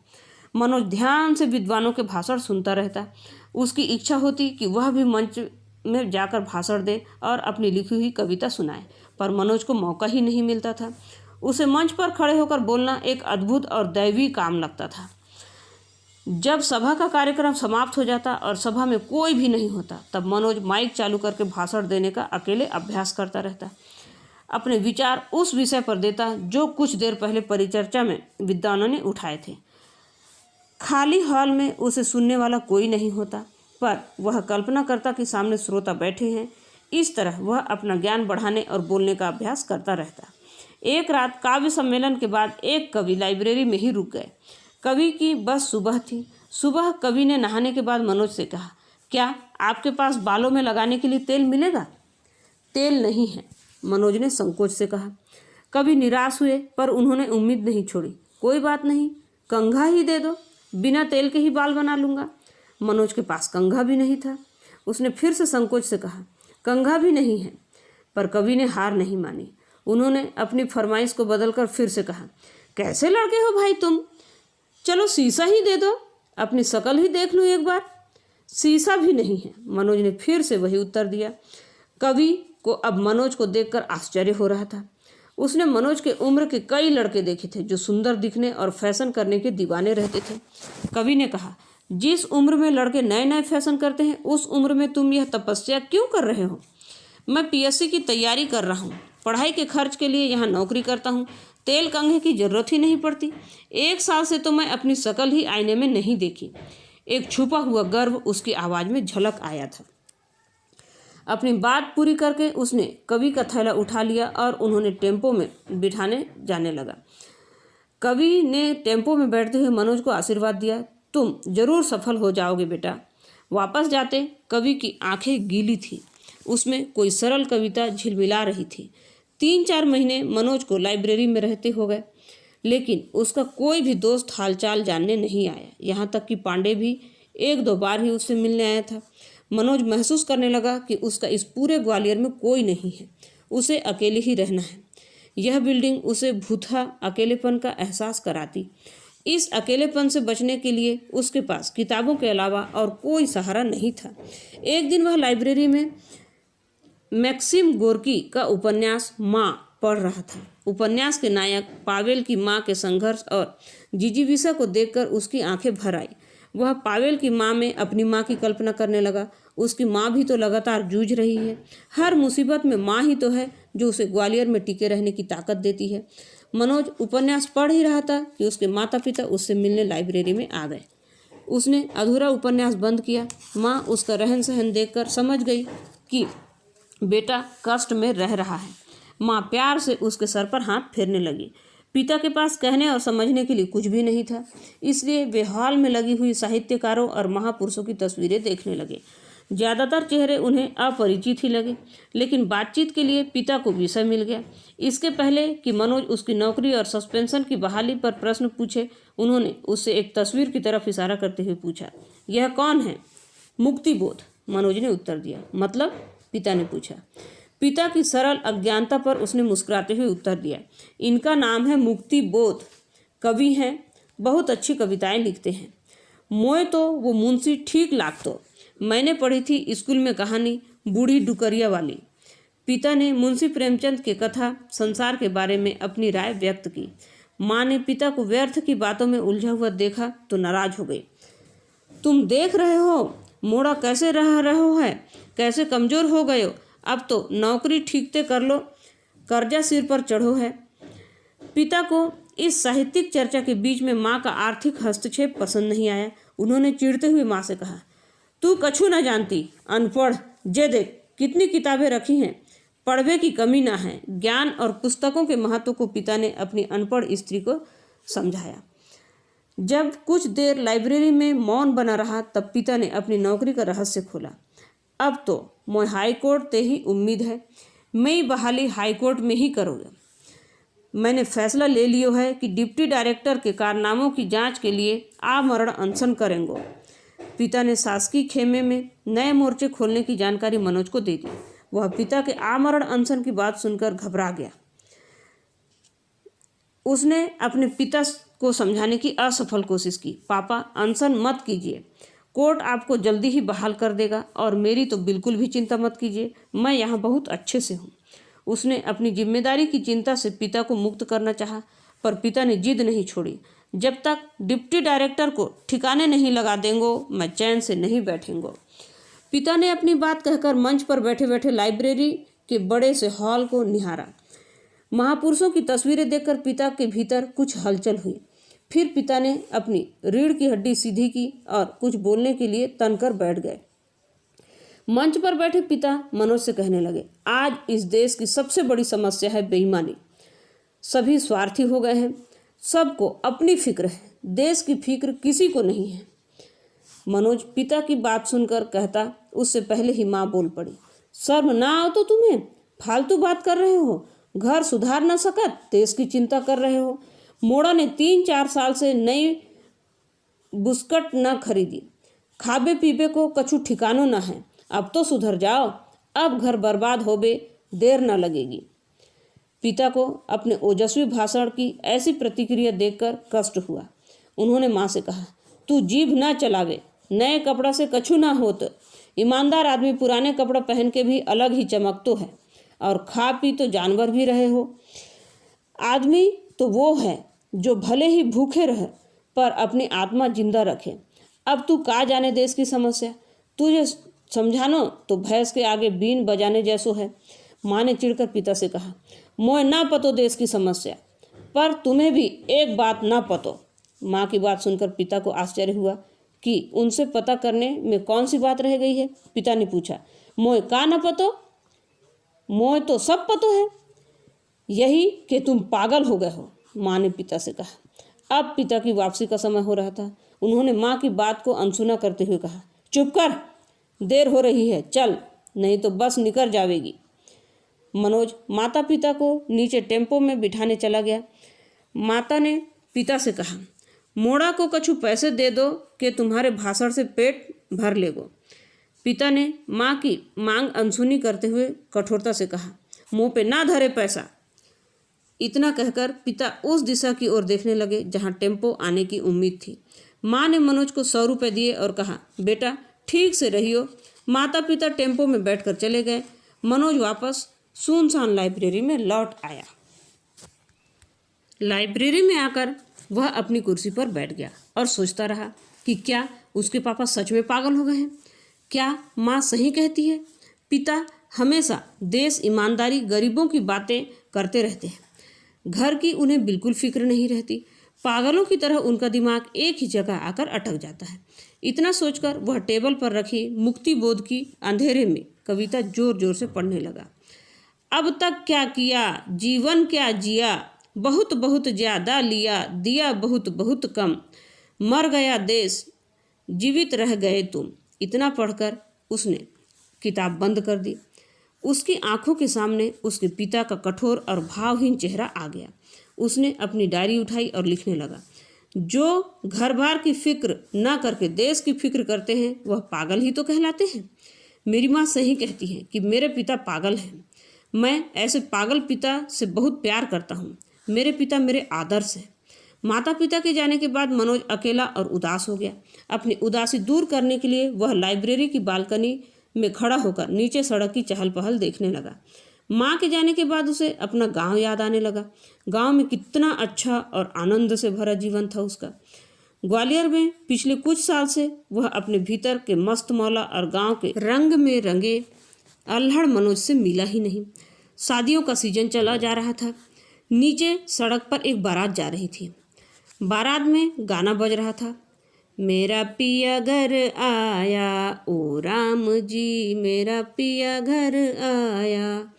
मनोज ध्यान से विद्वानों के भाषण सुनता रहता। उसकी इच्छा होती कि वह भी मंच में जाकर भाषण दे और अपनी लिखी हुई कविता सुनाए, पर मनोज को मौका ही नहीं मिलता था। उसे मंच पर खड़े होकर बोलना एक अद्भुत और दैवी काम लगता था। जब सभा का कार्यक्रम समाप्त हो जाता और सभा में कोई भी नहीं होता, तब मनोज माइक चालू करके भाषण देने का अकेले अभ्यास करता रहता। अपने विचार उस विषय पर देता जो कुछ देर पहले परिचर्चा में विद्वानों ने उठाए थे। खाली हॉल में उसे सुनने वाला कोई नहीं होता, पर वह कल्पना करता कि सामने श्रोता बैठे हैं। इस तरह वह अपना ज्ञान बढ़ाने और बोलने का अभ्यास करता रहता। एक रात काव्य सम्मेलन के बाद एक कवि लाइब्रेरी में ही रुक गए। कवि की बस सुबह थी। सुबह कवि ने नहाने के बाद मनोज से कहा, क्या आपके पास बालों में लगाने के लिए तेल मिलेगा? तेल नहीं है, मनोज ने संकोच से कहा। कवि निराश हुए पर उन्होंने उम्मीद नहीं छोड़ी। कोई बात नहीं, कंघा ही दे दो, बिना तेल के ही बाल बना लूँगा। मनोज के पास कंघा भी नहीं था। उसने फिर से संकोच से कहा, कंघा भी नहीं है। पर कवि ने हार नहीं मानी। उन्होंने अपनी फरमाइश को बदलकर फिर से कहा, कैसे लड़के हो भाई तुम, चलो शीशा ही दे दो, अपनी शक्ल ही देख लूँ एक बार। शीशा भी नहीं है, मनोज ने फिर से वही उत्तर दिया। कवि को अब मनोज को देखकर आश्चर्य हो रहा था। उसने मनोज के उम्र के कई लड़के देखे थे जो सुंदर दिखने और फैशन करने के दीवाने रहते थे। कवि ने कहा, जिस उम्र में लड़के नए नए फैशन करते हैं उस उम्र में तुम यह तपस्या क्यों कर रहे हो? मैं पीएससी की तैयारी कर रहा हूँ, पढ़ाई के खर्च के लिए यहाँ नौकरी करता हूँ, तेल कंघे की जरूरत ही नहीं पड़ती। 1 साल से तो मैं अपनी शक्ल ही आईने में नहीं देखी। एक छुपा हुआ गर्व उसकी आवाज़ में झलक आया था। अपनी बात पूरी करके उसने कवि का थैला उठा लिया और उन्होंने टेम्पो में बिठाने जाने लगा। कवि ने टेम्पो में बैठते हुए मनोज को आशीर्वाद दिया, तुम जरूर सफल हो जाओगे बेटा। वापस जाते कवि की आंखें गीली थी, उसमें कोई सरल कविता झिलमिला रही थी। 3-4 महीने मनोज को लाइब्रेरी में रहते हो गए, लेकिन उसका कोई भी दोस्त हालचाल जानने नहीं आया। यहाँ तक कि पांडे भी 1-2 बार ही उससे मिलने आया था। मनोज महसूस करने लगा कि उसका इस पूरे ग्वालियर में कोई नहीं है, उसे अकेले ही रहना है। यह बिल्डिंग उसे भूथा अकेलेपन का एहसास कराती। इस अकेलेपन से बचने के लिए उसके पास किताबों के अलावा और कोई सहारा नहीं था। एक दिन वह लाइब्रेरी में मैक्सिम गोर्की का उपन्यास माँ पढ़ रहा था। उपन्यास के नायक पावेल की माँ के संघर्ष और जिजीविषा को देखकर उसकी आंखें भर आई। वह पावेल की माँ में अपनी माँ की कल्पना करने लगा। उसकी माँ भी तो लगातार जूझ रही है। हर मुसीबत में माँ ही तो है जो उसे ग्वालियर में टिके रहने की ताकत देती है। मनोज उपन्यास पढ़ ही रहा था कि उसके माता पिता उससे मिलने लाइब्रेरी में आ गए। उसने अधूरा उपन्यास बंद किया। माँ उसका रहन सहन देखकर समझ गई कि बेटा कष्ट में रह रहा है। माँ प्यार से उसके सर पर हाथ फेरने लगी। पिता के पास कहने और समझने के लिए कुछ भी नहीं था, इसलिए वे हॉल में लगी हुई साहित्यकारों और महापुरुषों की तस्वीरें देखने लगे। ज़्यादातर चेहरे उन्हें अपरिचित ही लगे, लेकिन बातचीत के लिए पिता को विषय मिल गया। इसके पहले कि मनोज उसकी नौकरी और सस्पेंशन की बहाली पर प्रश्न पूछे, उन्होंने उससे एक तस्वीर की तरफ इशारा करते हुए पूछा, यह कौन है? मुक्तिबोध, मनोज ने उत्तर दिया। मतलब? पिता ने पूछा। पिता की सरल अज्ञानता पर उसने मुस्कुराते हुए उत्तर दिया, इनका नाम है मुक्तिबोध। कवि हैं, बहुत अच्छी कविताएं लिखते हैं। मोए तो वो मुंशी ठीक लागतो। मैंने पढ़ी थी स्कूल में कहानी बूढ़ी डुकरिया वाली। पिता ने मुंशी प्रेमचंद के कथा संसार के बारे में अपनी राय व्यक्त की। माँ ने पिता को व्यर्थ की बातों में उलझा हुआ देखा तो नाराज हो गई। तुम देख रहे हो मोड़ा कैसे रह रहो है, कैसे कमजोर हो गए हो। अब तो नौकरी ठीकते कर लो, कर्जा सिर पर चढ़ो है। पिता को इस साहित्यिक चर्चा के बीच में माँ का आर्थिक हस्तक्षेप पसंद नहीं आया। उन्होंने चिढ़ते हुए माँ से कहा, तू कछु न जानती, अनपढ़। जे देख कितनी किताबें रखी हैं, पढ़वे की कमी ना है। ज्ञान और पुस्तकों के महत्व को पिता ने अपनी अनपढ़ स्त्री को समझाया। जब कुछ देर लाइब्रेरी में मौन बना रहा तब पिता ने अपनी नौकरी का रहस्य खोला। अब तो मैं हाईकोर्ट ते ही उम्मीद है, मैं बहाली हाईकोर्ट में ही करूँगा। मैंने फैसला ले लियो है कि डिप्टी डायरेक्टर के कारनामों की जांच के लिए आमरण अनशन करेंगे। पिता ने शासकीय खेमे में नए मोर्चे खोलने की जानकारी मनोज को दे दी। वह पिता के आमरण अनशन की बात सुनकर घबरा गया। उसने अपने पिता को समझाने की असफल कोशिश की। पापा, अनशन मत कीजिए, कोर्ट आपको जल्दी ही बहाल कर देगा और मेरी तो बिल्कुल भी चिंता मत कीजिए, मैं यहाँ बहुत अच्छे से हूँ। उसने अपनी जिम्मेदारी की चिंता से पिता को मुक्त करना चाहा, पर पिता ने जिद नहीं छोड़ी। जब तक डिप्टी डायरेक्टर को ठिकाने नहीं लगा देंगे मैं चैन से नहीं बैठेंगे। पिता ने अपनी बात कहकर मंच पर बैठे बैठे लाइब्रेरी के बड़े से हॉल को निहारा। महापुरुषों की तस्वीरें देखकर पिता के भीतर कुछ हलचल हुई। फिर पिता ने अपनी रीढ़ की हड्डी सीधी की और कुछ बोलने के लिए तनकर बैठ गए। मंच पर बैठे पिता मनोज से कहने लगे, आज इस देश की सबसे बड़ी समस्या है बेईमानी। सभी स्वार्थी हो गए हैं, सबको अपनी फिक्र है, देश की फिक्र किसी को नहीं है। मनोज पिता की बात सुनकर कहता, उससे पहले ही माँ बोल पड़ी, शर्म ना आओ तो तुम्हें, फालतू बात कर रहे हो? घर सुधार न सकत, देश की चिंता कर रहे हो। मोड़ा ने 3-4 साल से नई बुस्कट न खरीदी। खाबे पीबे को कछु ठिकानो न है। अब तो सुधर जाओ, अब घर बर्बाद होबे देर न लगेगी। पिता को अपने ओजस्वी भाषण की ऐसी प्रतिक्रिया देखकर कष्ट हुआ। उन्होंने माँ से कहा, तू जीभ न चलावे, नए कपड़ा से कछु ना होत। ईमानदार आदमी पुराने कपड़ा पहन के भी अलग ही चमकतो है, और खा पी तो जानवर भी रहे हो। आदमी तो वो है जो भले ही भूखे रहे पर अपनी आत्मा जिंदा रखे। अब तू का जाने देश की समस्या, तुझे समझानो तो भैंस के आगे बीन बजाने जैसो है। माँ ने चिढ़कर पिता से कहा, मोए ना पतो देश की समस्या, पर तुम्हें भी एक बात ना पतो। माँ की बात सुनकर पिता को आश्चर्य हुआ कि उनसे पता करने में कौन सी बात रह गई है। पिता ने पूछा, मोए का ना पतो? मोए तो सब पतो है, यही कि तुम पागल हो गए हो। माँ ने पिता से कहा। अब पिता की वापसी का समय हो रहा था। उन्होंने माँ की बात को अनसुना करते हुए कहा, चुप कर, देर हो रही है, चल, नहीं तो बस निकल जावेगी। मनोज माता पिता को नीचे टेम्पो में बिठाने चला गया। माता ने पिता से कहा, मोड़ा को कछु पैसे दे दो कि तुम्हारे भाषण से पेट भर लेगो। पिता ने माँ की मांग अनसुनी करते हुए कठोरता से कहा, मुँह पे ना धरे पैसा। इतना कहकर पिता उस दिशा की ओर देखने लगे जहाँ टेम्पो आने की उम्मीद थी। माँ ने मनोज को 100 रुपये दिए और कहा, बेटा ठीक से रहियो। माता पिता टेम्पो में बैठकर चले गए। मनोज वापस सुनसान लाइब्रेरी में लौट आया। लाइब्रेरी में आकर वह अपनी कुर्सी पर बैठ गया और सोचता रहा कि क्या उसके पापा सच में पागल हो गए हैं? क्या माँ सही कहती है? पिता हमेशा देश, ईमानदारी, गरीबों की बातें करते रहते हैं। घर की उन्हें बिल्कुल फिक्र नहीं रहती। पागलों की तरह उनका दिमाग एक ही जगह आकर अटक जाता है। इतना सोचकर वह टेबल पर रखी मुक्ति बोध की अंधेरे में कविता जोर जोर से पढ़ने लगा। अब तक क्या किया, जीवन क्या जिया, बहुत बहुत ज्यादा लिया, दिया बहुत बहुत कम, मर गया देश, जीवित रह गए तुम। इतना पढ़कर उसने किताब बंद कर दी। उसकी आंखों के सामने उसके पिता का कठोर और भावहीन चेहरा आ गया। उसने अपनी डायरी उठाई और लिखने लगा, जो घर बार की फिक्र न करके देश की फिक्र करते हैं वह पागल ही तो कहलाते हैं। मेरी माँ सही कहती है कि मेरे पिता पागल हैं। मैं ऐसे पागल पिता से बहुत प्यार करता हूँ। मेरे पिता मेरे आदर्श हैं। माता पिता के जाने के बाद मनोज अकेला और उदास हो गया। अपनी उदासी दूर करने के लिए वह लाइब्रेरी की बालकनी में खड़ा होकर नीचे सड़क की चहल पहल देखने लगा। माँ के जाने के बाद उसे अपना गांव याद आने लगा। गांव में कितना अच्छा और आनंद से भरा जीवन था उसका। ग्वालियर में पिछले कुछ साल से वह अपने भीतर के मस्त मौला और गांव के रंग में रंगे अल्हड़ मनोज से मिला ही नहीं। शादियों का सीजन चला जा रहा था। नीचे सड़क पर एक बारात जा रही थी। बारात में गाना बज रहा था, मेरा पिया घर आया, ओ राम जी मेरा पिया घर आया।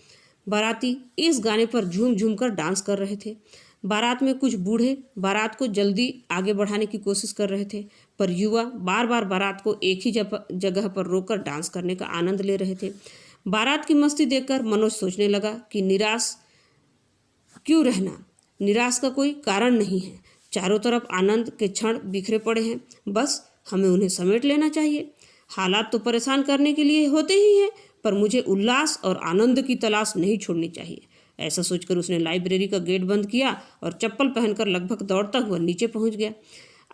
बाराती इस गाने पर झूम झूम कर डांस कर रहे थे। बारात में कुछ बूढ़े बारात को जल्दी आगे बढ़ाने की कोशिश कर रहे थे, पर युवा बार बार बारात को एक ही जगह पर रोककर डांस करने का आनंद ले रहे थे। बारात की मस्ती देखकर मनोज सोचने लगा कि निराश क्यों रहना। निराश का कोई कारण नहीं है। चारों तरफ आनंद के क्षण बिखरे पड़े हैं, बस हमें उन्हें समेट लेना चाहिए। हालात तो परेशान करने के लिए होते ही हैं, पर मुझे उल्लास और आनंद की तलाश नहीं छोड़नी चाहिए। ऐसा सोचकर उसने लाइब्रेरी का गेट बंद किया और चप्पल पहनकर लगभग दौड़ता हुआ नीचे पहुंच गया।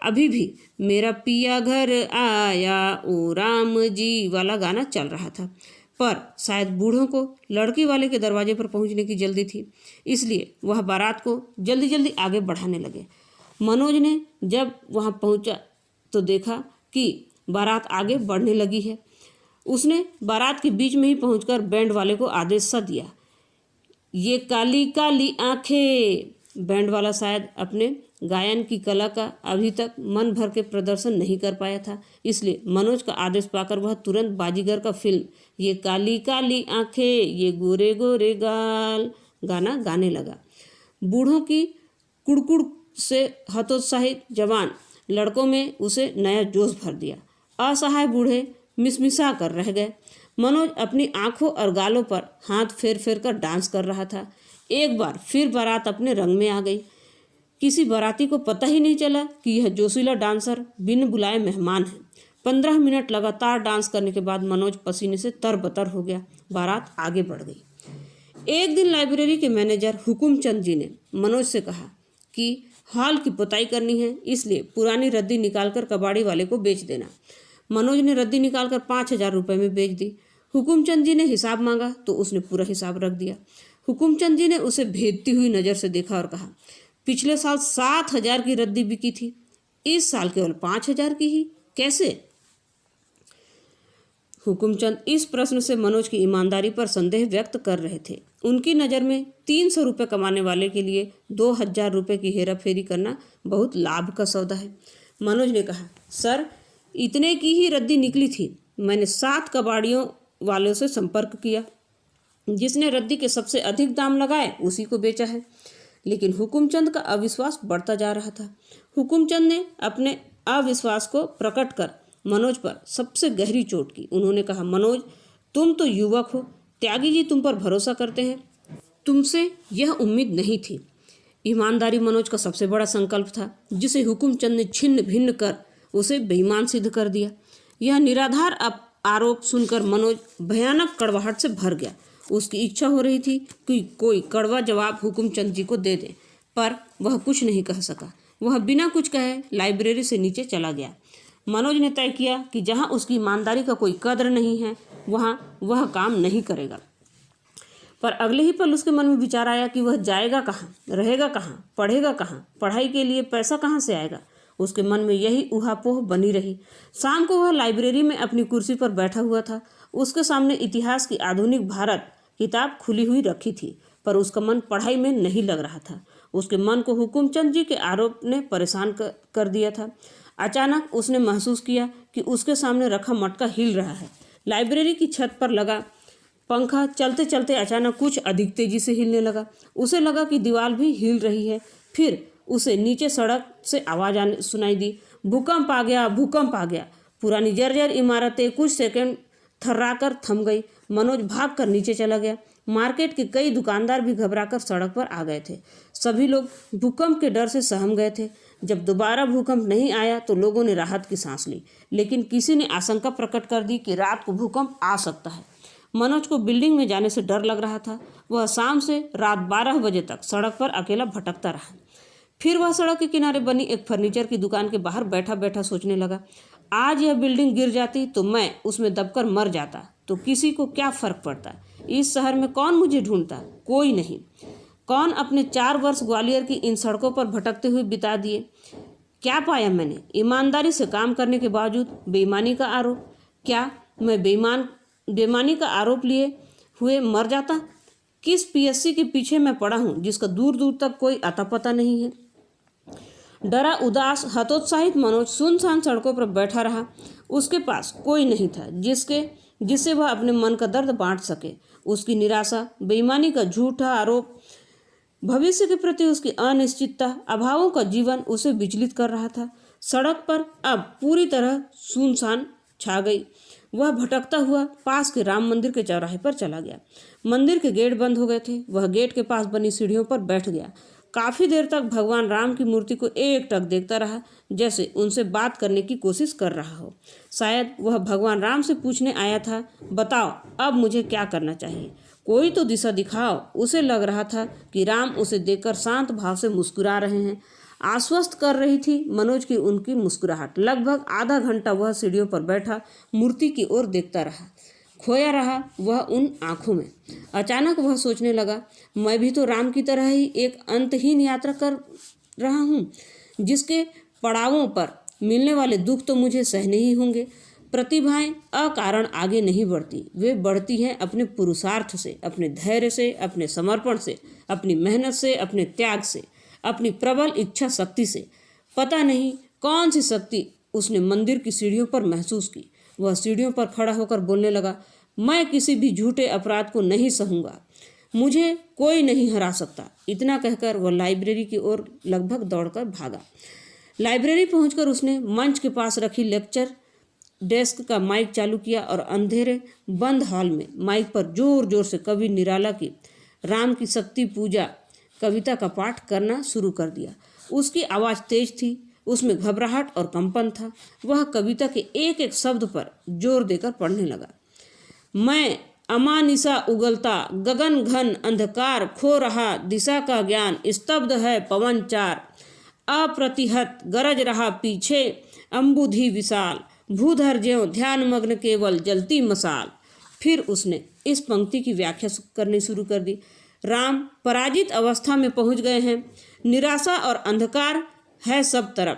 अभी भी मेरा पिया घर आया, ओ राम जी वाला गाना चल रहा था, पर शायद बूढ़ों को लड़की वाले के दरवाजे पर पहुंचने की जल्दी थी, इसलिए वह बारात को जल्दी जल्दी आगे बढ़ाने लगे। मनोज ने जब वहां पहुंचा तो देखा कि बारात आगे बढ़ने लगी है। उसने बारात के बीच में ही पहुंचकर बैंड वाले को आदेश सा दिया, ये काली काली आंखें। बैंड वाला शायद अपने गायन की कला का अभी तक मन भर के प्रदर्शन नहीं कर पाया था, इसलिए मनोज का आदेश पाकर वह तुरंत बाजीगर का फिल्म ये काली काली आंखें, ये गोरे गोरे गाल गाना गाने लगा। बूढ़ों की कुड़कुड़ से हतोत्साहित जवान लड़कों में उसे नया जोश भर दिया। असहाय बूढ़े मिसमिसा कर रह गए। मनोज अपनी आंखों और गालों पर हाथ फेर फेर कर डांस कर रहा था। एक बार फिर बारात अपने रंग में आ गई। किसी बाराती को पता ही नहीं चला कि यह जोशीला डांसर बिन बुलाए मेहमान है। 15 मिनट लगातार डांस करने के बाद मनोज पसीने से तरबतर हो गया। बारात आगे बढ़ गई। एक दिन लाइब्रेरी के मैनेजर हुकुमचंद जी ने मनोज से कहा कि हॉल की पुताई करनी है, इसलिए पुरानी रद्दी निकालकर कबाड़ी वाले को बेच देना। मनोज ने रद्दी निकालकर 5,000 रुपये में बेच दी। हुकुमचंद जी ने हिसाब मांगा तो उसने पूरा हिसाब रख दिया। हुकुमचंद जी ने उसे भेदती हुई नज़र से देखा और कहा, पिछले साल 7,000 की रद्दी बिकी थी, इस साल केवल 5,000 की ही, कैसे? हुकुमचंद इस प्रश्न से मनोज की ईमानदारी पर संदेह व्यक्त कर रहे थे। उनकी नज़र में 300 रुपये कमाने वाले के लिए 2,000 रुपये की हेराफेरी करना बहुत लाभ का सौदा है। मनोज ने कहा, सर इतने की ही रद्दी निकली थी। मैंने 7 कबाड़ियों वालों से संपर्क किया, जिसने रद्दी के सबसे अधिक दाम लगाए उसी को बेचा है। लेकिन हुकुमचंद का अविश्वास बढ़ता जा रहा था। हुकुमचंद ने अपने अविश्वास को प्रकट कर मनोज पर सबसे गहरी चोट की। उन्होंने कहा, मनोज तुम तो युवक हो, त्यागी जी तुम पर भरोसा करते हैं, तुमसे यह उम्मीद नहीं थी। ईमानदारी मनोज का सबसे बड़ा संकल्प था, जिसे हुकुमचंद ने छिन्न भिन्न कर उसे बेईमान सिद्ध कर दिया। यह निराधार आरोप सुनकर मनोज भयानक कड़वाहट से भर गया। उसकी इच्छा हो रही थी कि कोई कड़वा जवाब हुकुमचंद जी को दे दे, पर वह कुछ नहीं कह सका। वह बिना कुछ कहे लाइब्रेरी से नीचे चला गया। मनोज ने तय किया कि जहाँ उसकी ईमानदारी का कोई कद्र नहीं है वहाँ वह काम नहीं करेगा। पर अगले ही पल उसके मन में विचार आया कि वह जाएगा कहाँ, रहेगा कहाँ, पढ़ेगा कहाँ, पढ़ाई के लिए पैसा कहाँ से आएगा। उसके मन में यही ऊहापोह बनी रही। शाम को वह लाइब्रेरी में अपनी कुर्सी पर बैठा हुआ था। उसके सामने इतिहास की आधुनिक भारत किताब खुली हुई रखी थी, पर उसका मन पढ़ाई में नहीं लग रहा था। उसके मन को हुकुमचंद जी के आरोप ने परेशान कर दिया था। अचानक उसने महसूस किया कि उसके सामने रखा मटका हिल रहा है। लाइब्रेरी की छत पर लगा पंखा चलते चलते अचानक कुछ अधिक तेजी से हिलने लगा। उसे लगा कि दीवार भी हिल रही है। फिर उसे नीचे सड़क से आवाज़ आने सुनाई दी, भूकंप आ गया, भूकंप आ गया। पुरानी जर्जर इमारतें कुछ सेकंड थर्राकर थम गई। मनोज भागकर नीचे चला गया। मार्केट के कई दुकानदार भी घबराकर सड़क पर आ गए थे। सभी लोग भूकंप के डर से सहम गए थे। जब दोबारा भूकंप नहीं आया तो लोगों ने राहत की सांस ली, लेकिन किसी ने आशंका प्रकट कर दी कि रात को भूकंप आ सकता है। मनोज को बिल्डिंग में जाने से डर लग रहा था। वह शाम से रात 12 बजे तक सड़क पर अकेला भटकता रहा। फिर वह सड़क के किनारे बनी एक फर्नीचर की दुकान के बाहर बैठा बैठा सोचने लगा, आज यह बिल्डिंग गिर जाती तो मैं उसमें दबकर मर जाता, तो किसी को क्या फ़र्क पड़ता। इस शहर में कौन मुझे ढूंढता, कोई नहीं। कौन अपने 4 वर्ष ग्वालियर की इन सड़कों पर भटकते हुए बिता दिए। क्या पाया मैंने? ईमानदारी से काम करने के बावजूद बेईमानी का आरोप। क्या मैं बेईमानी का आरोप लिए हुए मर जाता? किस पीएससी के पीछे मैं पड़ा हूँ जिसका दूर दूर तक कोई अता पता नहीं है। डरा उदास हतोत्साहित मनोज सुनसान सड़कों पर बैठा रहा। उसके पास कोई नहीं था जिससे वह अपने मन का दर्द बांट सके। उसकी निराशा, बेईमानी का झूठा आरोप, भविष्य के प्रति उसकी अनिश्चितता, अभावों का जीवन उसे विचलित कर रहा था। सड़क पर अब पूरी तरह सुनसान छा गई। वह भटकता हुआ पास के राम मंदिर के चौराहे पर चला गया। मंदिर के गेट बंद हो गए थे। वह गेट के पास बनी सीढ़ियों पर बैठ गया। काफ़ी देर तक भगवान राम की मूर्ति को एकटक देखता रहा, जैसे उनसे बात करने की कोशिश कर रहा हो। शायद वह भगवान राम से पूछने आया था, बताओ अब मुझे क्या करना चाहिए, कोई तो दिशा दिखाओ। उसे लग रहा था कि राम उसे देखकर शांत भाव से मुस्कुरा रहे हैं। आश्वस्त कर रही थी मनोज की उनकी मुस्कुराहट। लगभग आधा घंटा वह सीढ़ियों पर बैठा मूर्ति की ओर देखता रहा। खोया रहा वह उन आँखों में। अचानक वह सोचने लगा, मैं भी तो राम की तरह ही एक अंतहीन यात्रा कर रहा हूँ, जिसके पड़ावों पर मिलने वाले दुख तो मुझे सहने ही होंगे। प्रतिभाएं अकारण आगे नहीं बढ़ती, वे बढ़ती हैं अपने पुरुषार्थ से, अपने धैर्य से, अपने समर्पण से, अपनी मेहनत से, अपने त्याग से, अपनी प्रबल इच्छा शक्ति से। पता नहीं कौन सी शक्ति उसने मंदिर की सीढ़ियों पर महसूस की। वह सीढ़ियों पर खड़ा होकर बोलने लगा, मैं किसी भी झूठे अपराध को नहीं सहूँगा, मुझे कोई नहीं हरा सकता। इतना कहकर वह लाइब्रेरी की ओर लगभग दौड़कर भागा। लाइब्रेरी पहुंचकर उसने मंच के पास रखी लेक्चर डेस्क का माइक चालू किया और अंधेरे बंद हॉल में माइक पर जोर जोर से कवि निराला की राम की शक्ति पूजा कविता का पाठ करना शुरू कर दिया। उसकी आवाज़ तेज थी, उसमें घबराहट और कंपन था। वह कविता के एक एक शब्द पर जोर देकर पढ़ने लगा। मैं अमानिसा उगलता गगन घन अंधकार खो रहा दिशा का ज्ञान स्तब्ध है पवन चार अप्रतिहत गरज रहा पीछे अम्बुधि विशाल भूधर ज्यों ध्यान मग्न केवल जलती मसाल। फिर उसने इस पंक्ति की व्याख्या करनी शुरू कर दी। राम पराजित अवस्था में पहुंच गए हैं, निराशा और अंधकार है सब तरफ,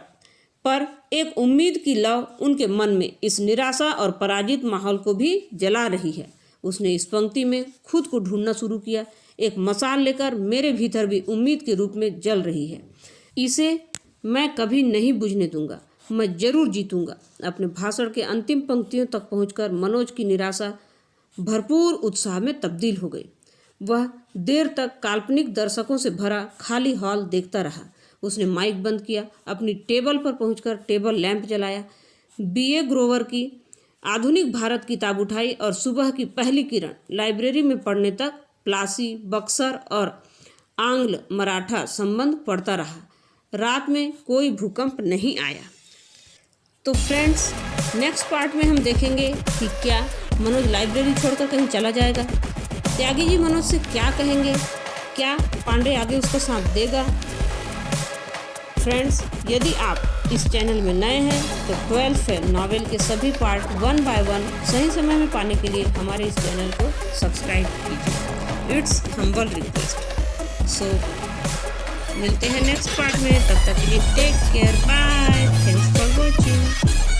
पर एक उम्मीद की लौ उनके मन में इस निराशा और पराजित माहौल को भी जला रही है। उसने इस पंक्ति में खुद को ढूंढना शुरू किया। एक मशाल लेकर मेरे भीतर भी उम्मीद के रूप में जल रही है, इसे मैं कभी नहीं बुझने दूंगा, मैं जरूर जीतूंगा। अपने भाषण के अंतिम पंक्तियों तक पहुंचकर मनोज की निराशा भरपूर उत्साह में तब्दील हो गई। वह देर तक काल्पनिक दर्शकों से भरा खाली हॉल देखता रहा। उसने माइक बंद किया, अपनी टेबल पर पहुंचकर टेबल लैंप जलाया, B.A. ग्रोवर की आधुनिक भारत किताब उठाई और सुबह की पहली किरण लाइब्रेरी में पढ़ने तक प्लासी, बक्सर और आंग्ल मराठा संबंध पढ़ता रहा। रात में कोई भूकंप नहीं आया। तो फ्रेंड्स, नेक्स्ट पार्ट में हम देखेंगे कि क्या मनोज लाइब्रेरी छोड़कर कहीं चला जाएगा, त्यागी जी मनोज से क्या कहेंगे, क्या पांडे आगे उसका साथ देगा। फ्रेंड्स, यदि आप इस चैनल में नए हैं तो 12 फेल नॉवेल के सभी पार्ट 1 बाय 1 सही समय में पाने के लिए हमारे इस चैनल को सब्सक्राइब कीजिए। It's humble request. सो मिलते हैं नेक्स्ट पार्ट में, तब तक के लिए take care, bye, thanks for watching.